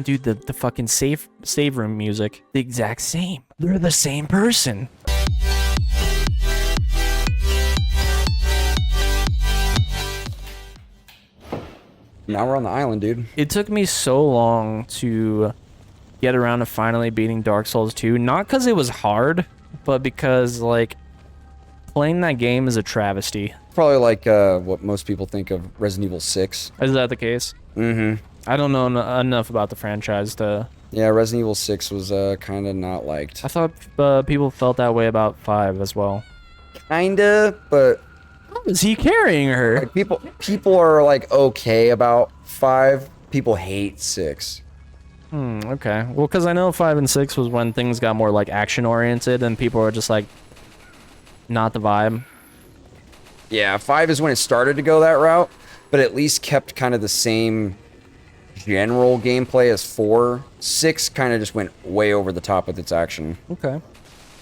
Dude, the fucking save room music, the exact same. They're the same person. Now we're on the island, dude. It took me so long to get around to finally beating Dark Souls 2. Not because it was hard, but because, like, playing that game is a travesty. Probably like what most people think of Resident Evil 6. Is that the case? Mm-hmm. I don't know enough about the franchise to... Yeah, Resident Evil 6 was kind of not liked. I thought people felt that way about 5 as well. Kinda, but... How is he carrying her? Like, people are, like, okay about 5. People hate 6. Okay. Well, because I know 5 and 6 was when things got more, like, action-oriented, and people were just, like, not the vibe. Yeah, 5 is when it started to go that route, but at least kept kind of the same general gameplay as 4. 6 kind of just went way over the top with its action. Okay.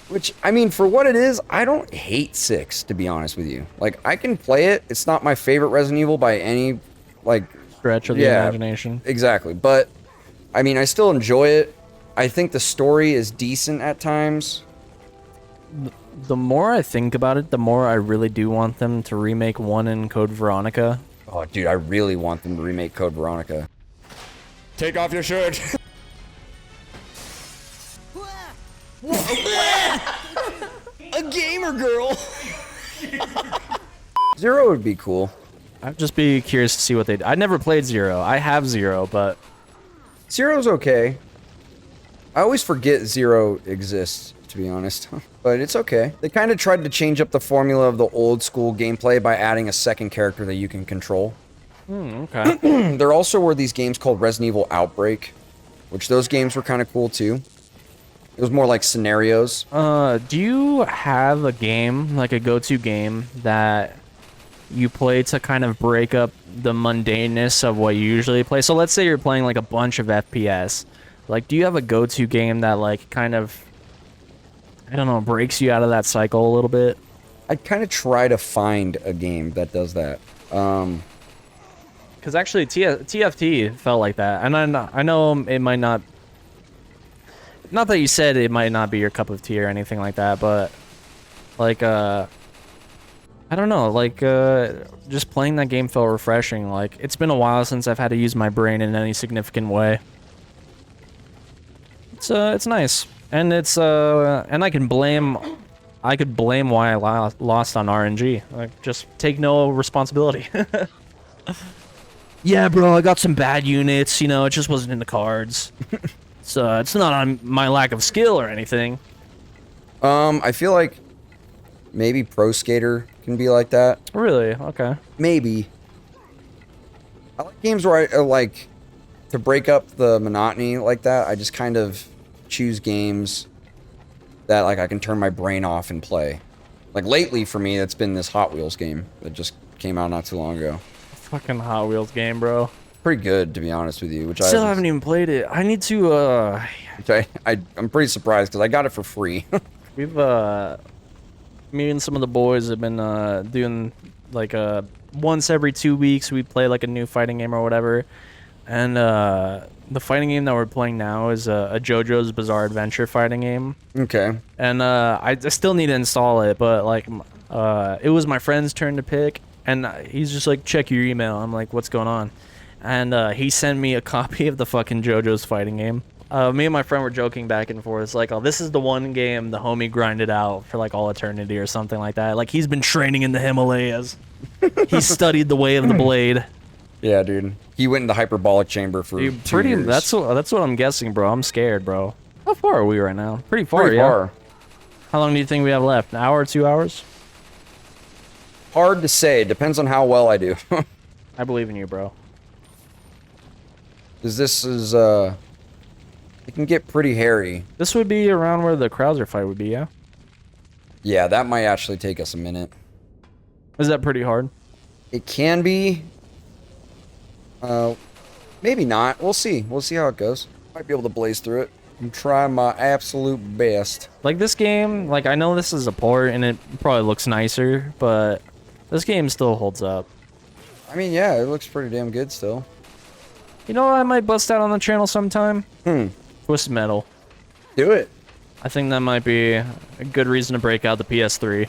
Which, I mean, for what it is, I don't hate 6, to be honest with you. Like, I can play it. It's not my favorite Resident Evil by any, like... Stretch of the imagination. Exactly. But, I mean, I still enjoy it. I think the story is decent at times. The more I think about it, the more I really do want them to remake 1 in Code Veronica. Oh, dude, I really want them to remake Code Veronica. Take off your shirt. A gamer girl. Zero would be cool. I'd just be curious to see what they do. I never played Zero. I have Zero, but... Zero's okay. I always forget Zero exists, to be honest. But it's okay. They kind of tried to change up the formula of the old school gameplay by adding a second character that you can control. Okay. There also were these games called Resident Evil Outbreak, which those games were kind of cool too. It was more like scenarios. Do you have a game, like a go-to game, that you play to kind of break up the mundaneness of what you usually play? So let's say you're playing like a bunch of FPS. Like, do you have a go-to game that like kind of, I don't know, breaks you out of that cycle a little bit? I kind of try to find a game that does that. Because actually TFT felt like that. And I know it might not... Not that you said it might not be your cup of tea or anything like that, but... Like, I don't know, like, just playing that game felt refreshing. Like, it's been a while since I've had to use my brain in any significant way. It's nice. And it's, and I could blame why I lost on RNG. Like, just take no responsibility. Yeah, bro, I got some bad units, you know, it just wasn't in the cards. So, it's not on my lack of skill or anything. I feel like maybe Pro Skater can be like that. Really? Okay. Maybe. I like games where I like to break up the monotony like that. I just kind of choose games that like I can turn my brain off and play. Like lately for me, it's been this Hot Wheels game that just came out not too long ago. Fucking Hot Wheels game, bro. Pretty good, to be honest with you. Which Still haven't even played it. I need to, which I'm pretty surprised because I got it for free. We've, me and some of the boys have been, doing, like, once every 2 weeks we play, like, a new fighting game or whatever. And, the fighting game that we're playing now is a JoJo's Bizarre Adventure fighting game. Okay. And, I still need to install it, but, like, it was my friend's turn to pick. And he's just like, check your email. I'm like, what's going on? And he sent me a copy of the fucking JoJo's fighting game. Me and my friend were joking back and forth. It's like, oh, this is the one game the homie grinded out for like all eternity or something like that. Like, he's been training in the Himalayas. He studied the way of the blade. Yeah, dude. He went in the hyperbolic chamber for 2 years. That's what I'm guessing, bro. I'm scared, bro. How far are we right now? Pretty far, Pretty yeah. far. How long do you think we have left? An hour, 2 hours? Hard to say. Depends on how well I do. I believe in you, bro. Because this is, it can get pretty hairy. This would be around where the Krauser fight would be, yeah? Yeah, that might actually take us a minute. Is that pretty hard? It can be. Maybe not. We'll see. We'll see how it goes. Might be able to blaze through it. I'm trying my absolute best. Like, this game, like, I know this is a port and it probably looks nicer, but this game still holds up. I mean, yeah, it looks pretty damn good still. You know what I might bust out on the channel sometime? Hmm. Twisted Metal. Do it. I think that might be a good reason to break out the PS3.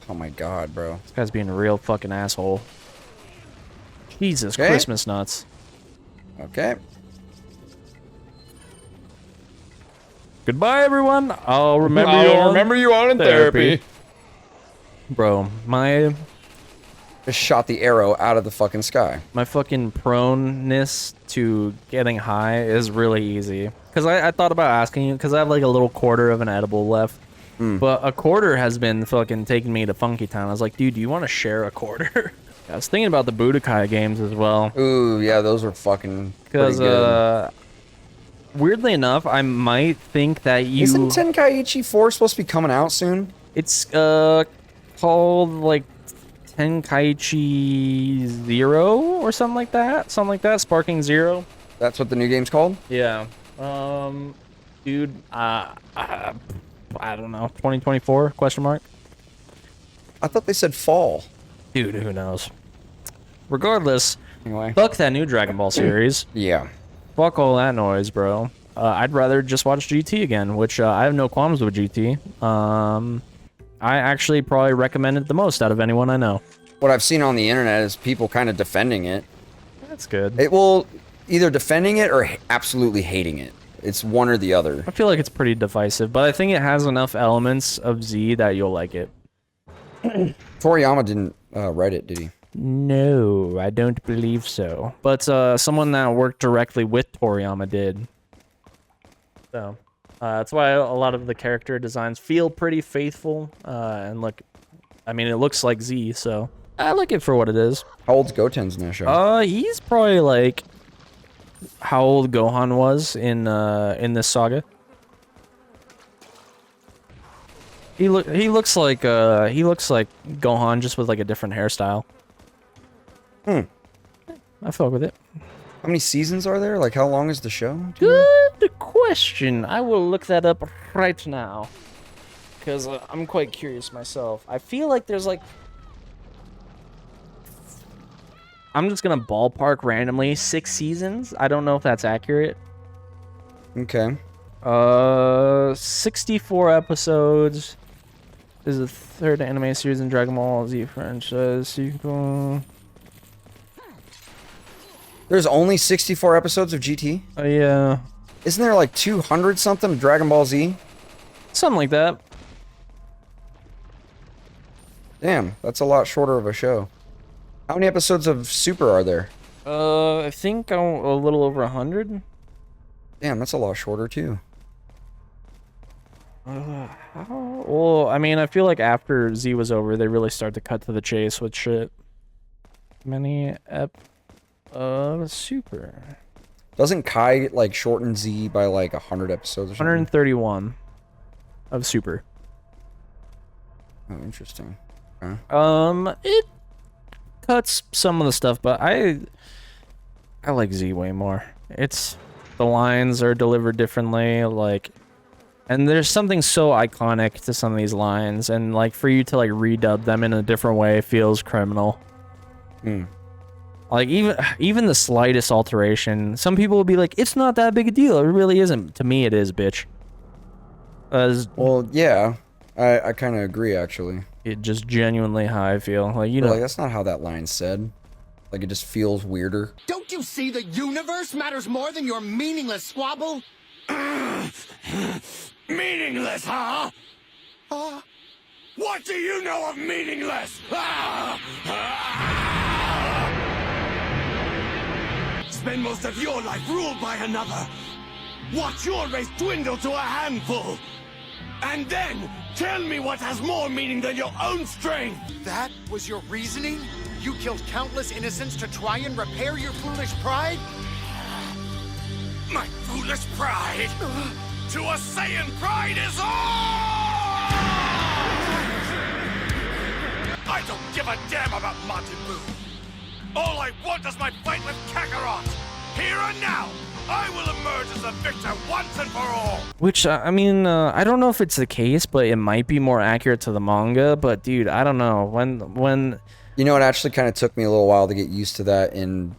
Oh my god, bro. This guy's being a real fucking asshole. Jesus Okay. Christmas nuts. Okay. Goodbye, everyone. I'll remember you on in therapy. Bro, my Just shot the arrow out of the fucking sky. fucking proneness to getting high is really easy. Because I thought about asking you, because I have like a little quarter of an edible left. But a quarter has been fucking taking me to Funky Town. I was like, dude, do you want to share a quarter? I was thinking about the Budokai games as well. Ooh, yeah, those were fucking pretty Because, good. weirdly enough, I might think that you... Isn't Tenkaichi 4 supposed to be coming out soon? It's, called, like, Tenkaichi Zero or something like that. Something like that. Sparking Zero. That's what the new game's called? Yeah. Dude, I don't know. 2024? Question mark? I thought they said fall. Dude, who knows? Regardless, Anyway. fuck that new Dragon Ball series. Yeah. Fuck all that noise, bro. I'd rather just watch GT again, which I have no qualms with GT. I actually probably recommend it the most out of anyone I know. What I've seen on the internet is people kind of defending it. That's good. It will either defending it or absolutely hating it. It's one or the other. I feel like it's pretty divisive, but I think it has enough elements of Z that you'll like it. Toriyama didn't write it, did he? No, I don't believe so. But someone that worked directly with Toriyama did. So that's why a lot of the character designs feel pretty faithful. And look, I mean, it looks like Z, so I like it for what it is. How old's Goten's in that show? He's probably like how old Gohan was in this saga. He looks like Gohan, just with like a different hairstyle. Hmm. I fuck with it. How many seasons are there? Like, how long is the show? Good question. I will look that up right now. Because I'm quite curious myself. I feel like there's like... I'm just going to ballpark randomly 6 seasons. I don't know if that's accurate. Okay. 64 episodes. This is the 3rd anime series in Dragon Ball Z franchise sequel. There's only 64 episodes of GT? Oh, yeah. Isn't there like 200 something of Dragon Ball Z? Something like that. Damn, that's a lot shorter of a show. How many episodes of Super are there? I think a little over 100. Damn, that's a lot shorter too. Well, I mean, I feel like after Z was over, they really started to cut to the chase with shit. Many Super. Doesn't Kai like shorten Z by like 100 episodes or something? 131 of Super. Oh, interesting. Huh? It cuts some of the stuff, but I like Z way more. It's the lines are delivered differently, like, and there's something so iconic to some of these lines, and like for you to like redub them in a different way feels criminal. Hmm. Like even the slightest alteration, some people will be like, "It's not that big a deal." It really isn't. To me, it is, bitch. Well, yeah, I kind of agree actually. It just genuinely how I feel. Like, you know, Like, that's not how that line's said. Like, it just feels weirder. Don't you see the universe matters more than your meaningless squabble? Meaningless, huh? What do you know of meaningless? Spend most of your life ruled by another. Watch your race dwindle to a handful. And then, tell me what has more meaning than your own strength. That was your reasoning? You killed countless innocents to try and repair your foolish pride? My foolish pride. To a Saiyan, pride is all! I don't give a damn about Majin Buu. All I want is my fight with Kakarot. Here and now, I will emerge as a victor once and for all. which I mean, I don't know if it's the case, but it might be more accurate to the manga. But dude, I don't know when You know, it actually kind of took me a little while to get used to that in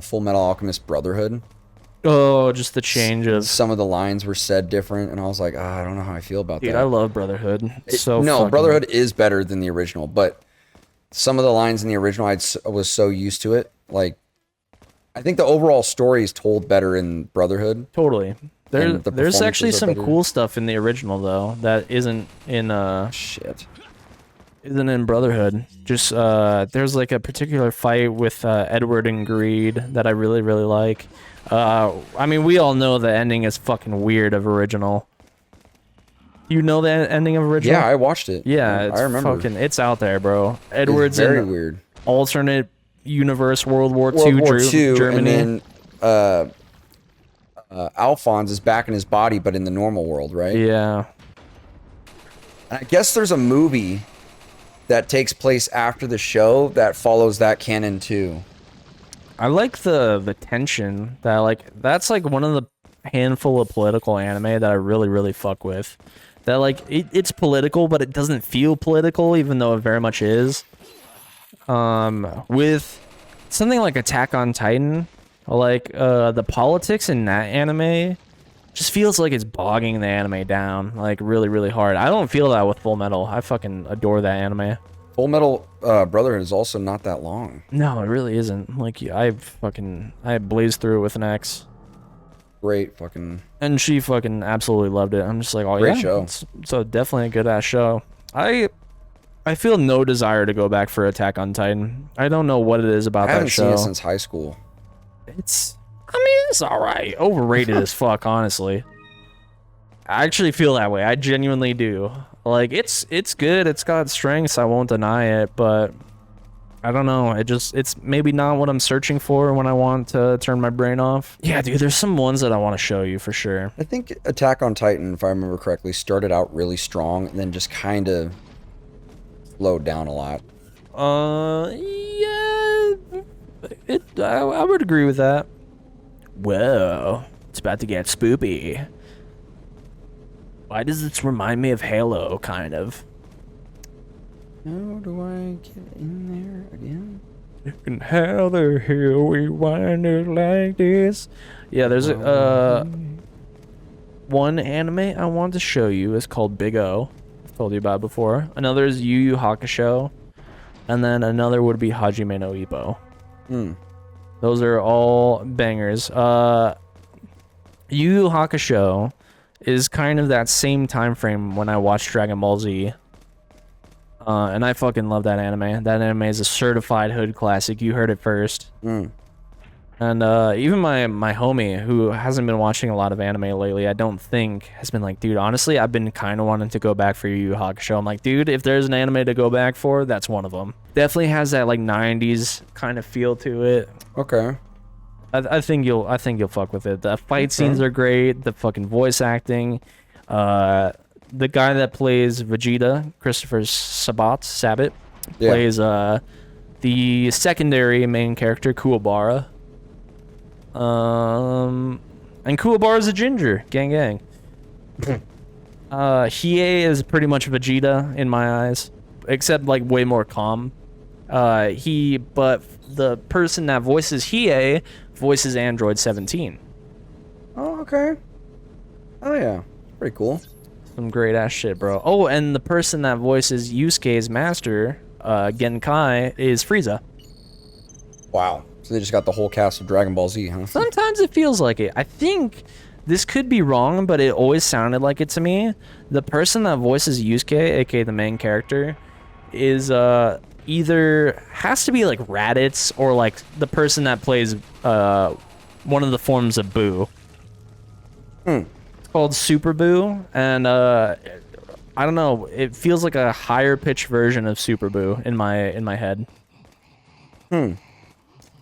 Full Metal Alchemist Brotherhood. Oh, just the change of... Some of the lines were said different, and I was like, I don't know how I feel about Dude, that. I love Brotherhood. No, fucking... Brotherhood is better than the original, but some of the lines in the original, I was so used to it. Like, I think the overall story is told better in Brotherhood. Totally. There's actually performances are some better. cool stuff in the original, though, that isn't in, Shit. isn't in Brotherhood. Just, there's like a particular fight with, Edward and Greed that I really, really like. I mean, we all know the ending is fucking weird of original. You know the ending of original? Yeah, I watched it. Yeah, I remember. it's out there, bro. Edward's It's very in weird. alternate universe World War World II, War II, Germany. and then Alphonse is back in his body, but in the normal world, right? Yeah. And I guess there's a movie that takes place after the show that follows that canon too. I like the tension that, like, that's like one of the handful of political anime that I really, really fuck with. That, like, it's political, but it doesn't feel political, even though it very much is. With something like Attack on Titan, like, the politics in that anime just feels like it's bogging the anime down, like, really, really hard. I don't feel that with Full Metal. I fucking adore that anime. Full Metal Brotherhood is also not that long. No, it really isn't. Like, I blazed through it with an ex. Great fucking... And she fucking absolutely loved it. I'm just like, oh, Great yeah. show. It's definitely a good-ass show. I feel no desire to go back for Attack on Titan. I don't know what it is about I haven't that show. seen it since high school. It's alright. Overrated as fuck, honestly. I actually feel that way. I genuinely do. Like, it's good. It's got strengths. I won't deny it, but I don't know. It's maybe not what I'm searching for when I want to turn my brain off. Yeah, dude, there's some ones that I want to show you for sure. I think Attack on Titan, if I remember correctly, started out really strong and then just kind of slowed down a lot. Yeah, I would agree with that. Whoa, it's about to get spoopy. Why does this remind me of Halo, kind of? How do I get in there again? And how the hell we wind it like this? Yeah, there's one anime I want to show you is called Big O. I've told you about it before. Another is Yu Yu Hakusho, and then another would be Hajime no Ippo. Those are all bangers. Yu Yu Hakusho is kind of that same time frame when I watched Dragon Ball Z. And I fucking love that anime. That anime is a certified hood classic. You heard it first. And even my homie, who hasn't been watching a lot of anime lately, I don't think, has been like, dude, honestly, I've been kind of wanting to go back for Yu Yu Hakusho. I'm like, dude, if there's an anime to go back for, that's one of them. Definitely has that like 90s kind of feel to it. Okay. I think you'll fuck with it. The fight scenes are great. The fucking voice acting. The guy that plays Vegeta, Christopher Sabat, plays the secondary main character, Kuwabara. And Kuwabara's a ginger. Gang gang. Hiei is pretty much Vegeta in my eyes, except like way more calm. But the person that voices Hiei voices Android 17. Oh, okay. Oh, yeah. Pretty cool. Some great ass shit, bro. Oh, and the person that voices Yusuke's master, Genkai, is Frieza. Wow. So they just got the whole cast of Dragon Ball Z, huh? Sometimes it feels like it. I think this could be wrong, but it always sounded like it to me. The person that voices Yusuke, aka the main character, is either has to be like Raditz or like the person that plays one of the forms of Boo. It's called Super Boo, and I don't know. It feels like a higher pitched version of Super Boo in my head.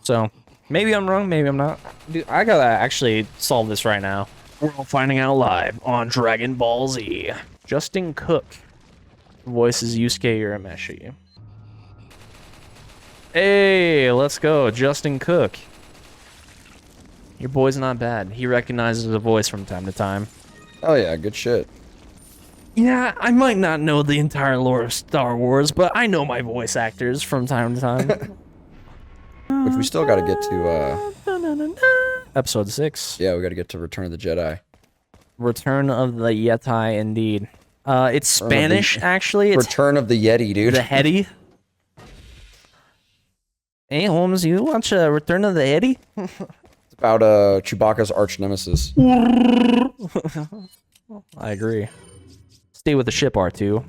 So maybe I'm wrong, maybe I'm not. Dude, I gotta actually solve this right now. We're all finding out live on Dragon Ball Z. Justin Cook voices Yusuke Urameshi. Hey, let's go, Justin Cook. Your boy's not bad. He recognizes a voice from time to time. Oh, yeah. Good shit. Yeah, I might not know the entire lore of Star Wars, but I know my voice actors from time to time. Would Which we still got to get to. Episode 6. Yeah, we got to get to Return of the Jedi. Return of the Yeti, indeed. It's Spanish, actually. It's Return of the Yeti, dude. the Yeti. Hey, Holmes, you watch Return of the Yeti? It's about Chewbacca's arch nemesis. I agree. Stay with the ship, R2.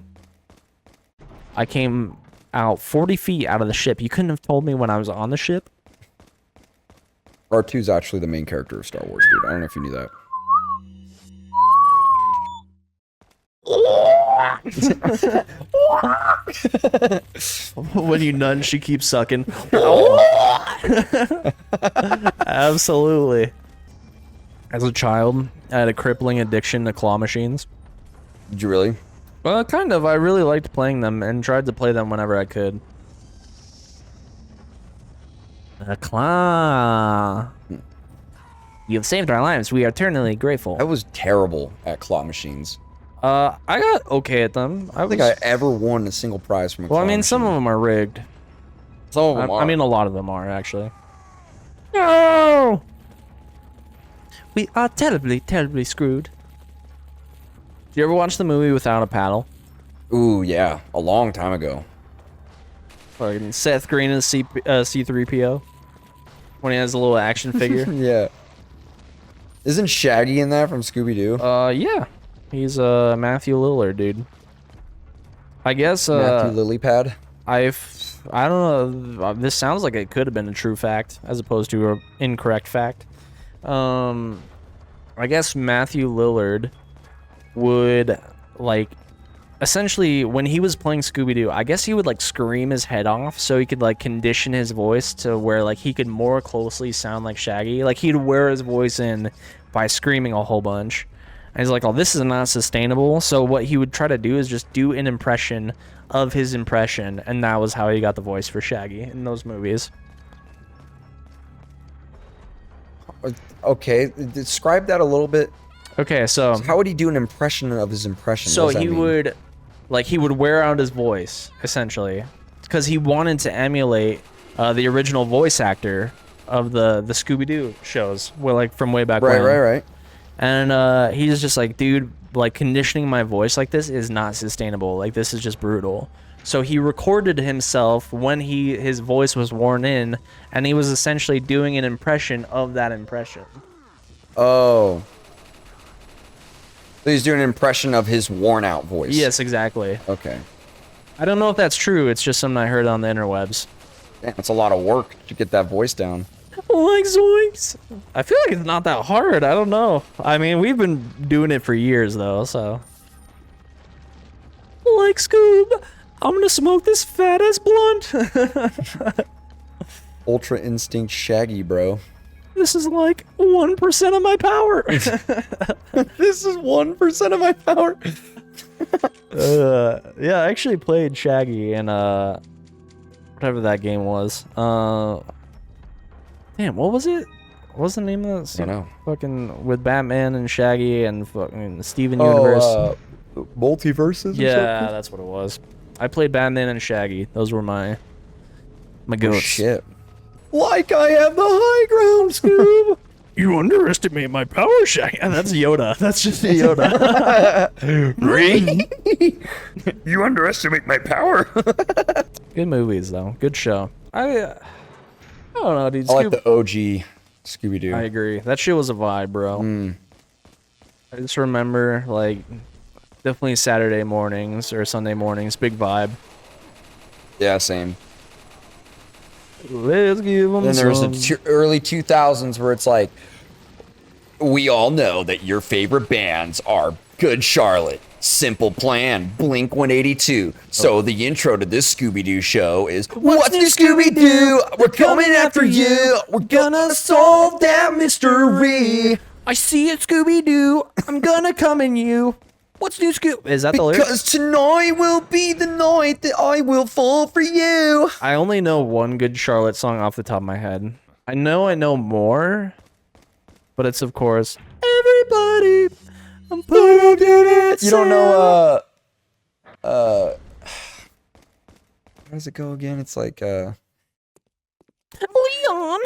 I came out 40 feet out of the ship. You couldn't have told me when I was on the ship? R2's actually the main character of Star Wars, dude. I don't know if you knew that. When you nudge, she keeps sucking. Absolutely. As a child, I had a crippling addiction to claw machines. Did you really? Well, kind of. I really liked playing them and tried to play them whenever I could. A claw. You have saved our lives. We are eternally grateful. I was terrible at claw machines. I got okay at them. I don't think I ever won a single prize from a claw Well, I mean, machine. some of them are rigged. Some of them are. I mean, a lot of them are, actually. No! We are terribly, terribly screwed. Did you ever watch the movie Without a Paddle? Ooh, yeah. A long time ago. Fucking Seth Green as C3PO. When he has a little action figure. Yeah. Isn't Shaggy in that from Scooby-Doo? Yeah. He's Matthew Lillard, dude. I guess Matthew Lilypad? I don't know. This sounds like it could have been a true fact as opposed to an incorrect fact. I guess Matthew Lillard would, like, essentially when he was playing Scooby-Doo, I guess he would like scream his head off so he could like condition his voice to where like he could more closely sound like Shaggy. Like he'd wear his voice in by screaming a whole bunch. And he's like, oh, this is not sustainable. So what he would try to do is just do an impression of his impression, and that was how he got the voice for Shaggy in those movies. Okay, describe that a little bit. Okay, so How would he do an impression of his impression? so What does that he mean? would, like, he would wear out his voice essentially, because he wanted to emulate the original voice actor of the Scooby-Doo shows, well, like from way back when. Right. And he's just like, dude, like conditioning my voice like this is not sustainable. Like this is just brutal. So he recorded himself when his voice was worn in, and he was essentially doing an impression of that impression. Oh. So he's doing an impression of his worn out voice. Yes, exactly. Okay. I don't know if that's true. It's just something I heard on the interwebs. Damn, it's a lot of work to get that voice down. Like zoinks. I feel like it's not that hard. I don't know. I mean, we've been doing it for years though, so. Like Scoob, I'm gonna smoke this fat ass blunt. Ultra Instinct Shaggy, bro. This is like 1% of my power. This is 1% of my power. Yeah, I actually played Shaggy in whatever that game was. Damn, what was it? What was the name of that? I don't know. Fucking with Batman and Shaggy and fucking Steven Universe. Multiverses? Yeah, that's what it was. I played Batman and Shaggy. Those were my Oh, goats. shit. Like I have the high ground, Scoob. You underestimate my power, Shaggy. That's Yoda. That's just a Yoda. You underestimate my power. Good movies though. Good show. I don't know, dude. I like the OG Scooby-Doo. I agree. That shit was a vibe, bro. I just remember, like, definitely Saturday mornings or Sunday mornings, big vibe. Yeah, same. Let's give them Then there was some. the early 2000s where it's like, we all know that your favorite bands are Good Charlotte, Simple Plan, Blink 182. So the intro to this Scooby-Doo show is, What's new, Scooby-Doo? We're coming after you. We're gonna solve that mystery. I see it, Scooby-Doo. I'm gonna come in you. What's new, Scoob? Is that the lyrics? Because tonight will be the night that I will fall for you. I only know one Good Charlotte song off the top of my head. I know more, but it's of course everybody. I'm put in it. You don't know, how does it go again? It's like, Leon!